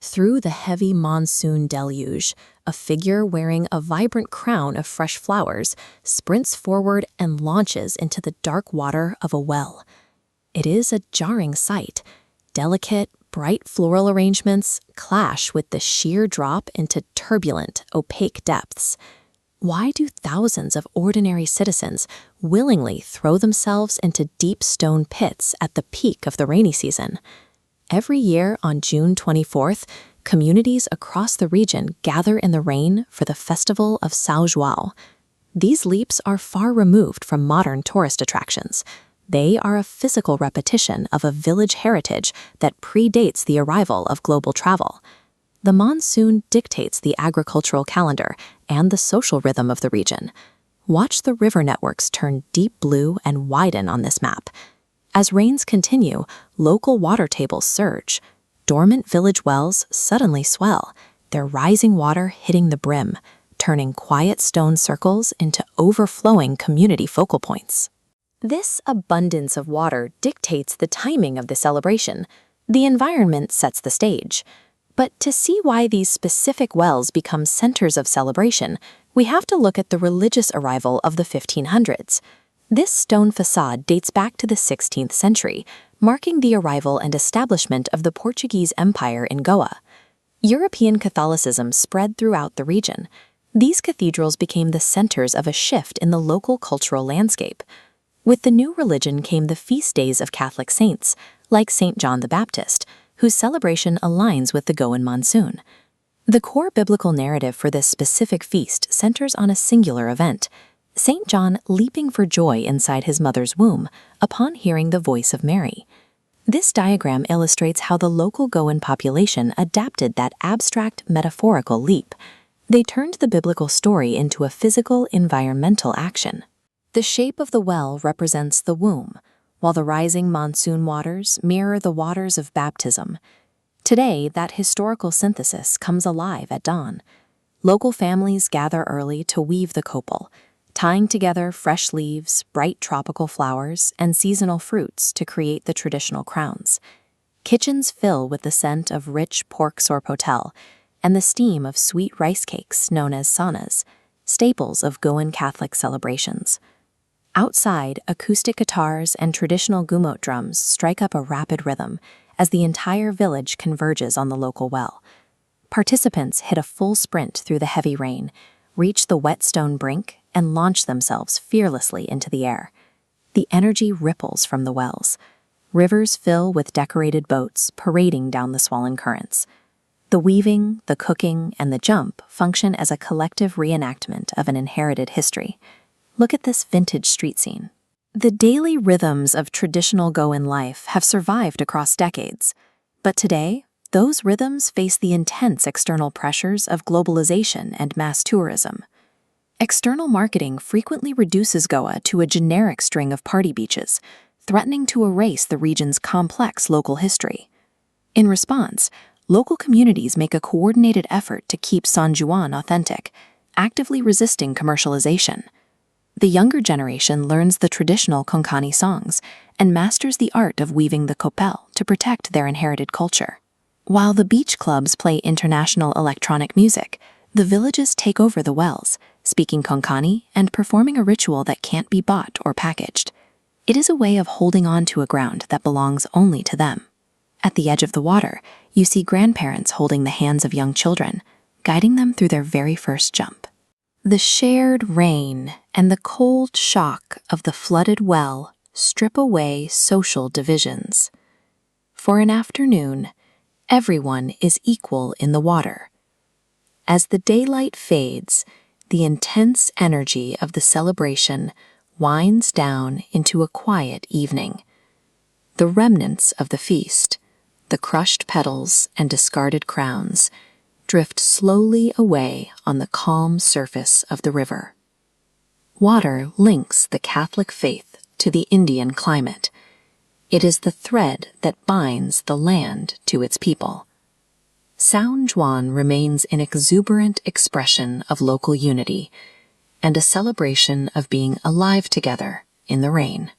Through the heavy monsoon deluge, a figure wearing a vibrant crown of fresh flowers sprints forward and launches into the dark water of a well. It is a jarring sight. Delicate, bright floral arrangements clash with the sheer drop into turbulent, opaque depths. Why do thousands of ordinary citizens willingly throw themselves into deep stone pits at the peak of the rainy season? Every year on June 24th, communities across the region gather in the rain for the Festival of São João. These leaps are far removed from modern tourist attractions. They are a physical repetition of a village heritage that predates the arrival of global travel. The monsoon dictates the agricultural calendar and the social rhythm of the region. Watch the river networks turn deep blue and widen on this map. As rains continue, local water tables surge. Dormant village wells suddenly swell, their rising water hitting the brim, turning quiet stone circles into overflowing community focal points. This abundance of water dictates the timing of the celebration. The environment sets the stage. But to see why these specific wells become centers of celebration, we have to look at the religious arrival of the 1500s. This stone facade dates back to the 16th century, marking the arrival and establishment of the Portuguese Empire in Goa. European Catholicism spread throughout the region. These cathedrals became the centers of a shift in the local cultural landscape. With the new religion came the feast days of Catholic saints, like St. John the Baptist, whose celebration aligns with the Goan monsoon. The core biblical narrative for this specific feast centers on a singular event: St. John leaping for joy inside his mother's womb upon hearing the voice of Mary. This diagram illustrates how the local Goan population adapted that abstract metaphorical leap. They turned the biblical story into a physical, environmental action. The shape of the well represents the womb, while the rising monsoon waters mirror the waters of baptism. Today, that historical synthesis comes alive at dawn. Local families gather early to weave the copal, tying together fresh leaves, bright tropical flowers, and seasonal fruits to create the traditional crowns. Kitchens fill with the scent of rich pork sorpotel and the steam of sweet rice cakes known as sanas, staples of Goan Catholic celebrations. Outside, acoustic guitars and traditional gumot drums strike up a rapid rhythm as the entire village converges on the local well. Participants hit a full sprint through the heavy rain, reach the wet stone brink, and launch themselves fearlessly into the air. The energy ripples from the wells. Rivers fill with decorated boats parading down the swollen currents. The weaving, the cooking, and the jump function as a collective reenactment of an inherited history. Look at this vintage street scene. The daily rhythms of traditional Goan life have survived across decades, but today, those rhythms face the intense external pressures of globalization and mass tourism. External marketing frequently reduces Goa to a generic string of party beaches, threatening to erase the region's complex local history. In response, local communities make a coordinated effort to keep San Juan authentic, actively resisting commercialization. The younger generation learns the traditional Konkani songs and masters the art of weaving the copel to protect their inherited culture. While the beach clubs play international electronic music, the villages take over the wells, speaking Konkani and performing a ritual that can't be bought or packaged. It is a way of holding on to a ground that belongs only to them. At the edge of the water, you see grandparents holding the hands of young children, guiding them through their very first jump. The shared rain and the cold shock of the flooded well strip away social divisions. For an afternoon, everyone is equal in the water. As the daylight fades, the intense energy of the celebration winds down into a quiet evening. The remnants of the feast, the crushed petals and discarded crowns, drift slowly away on the calm surface of the river. Water links the Catholic faith to the Indian climate. It is the thread that binds the land to its people. São João remains an exuberant expression of local unity and a celebration of being alive together in the rain.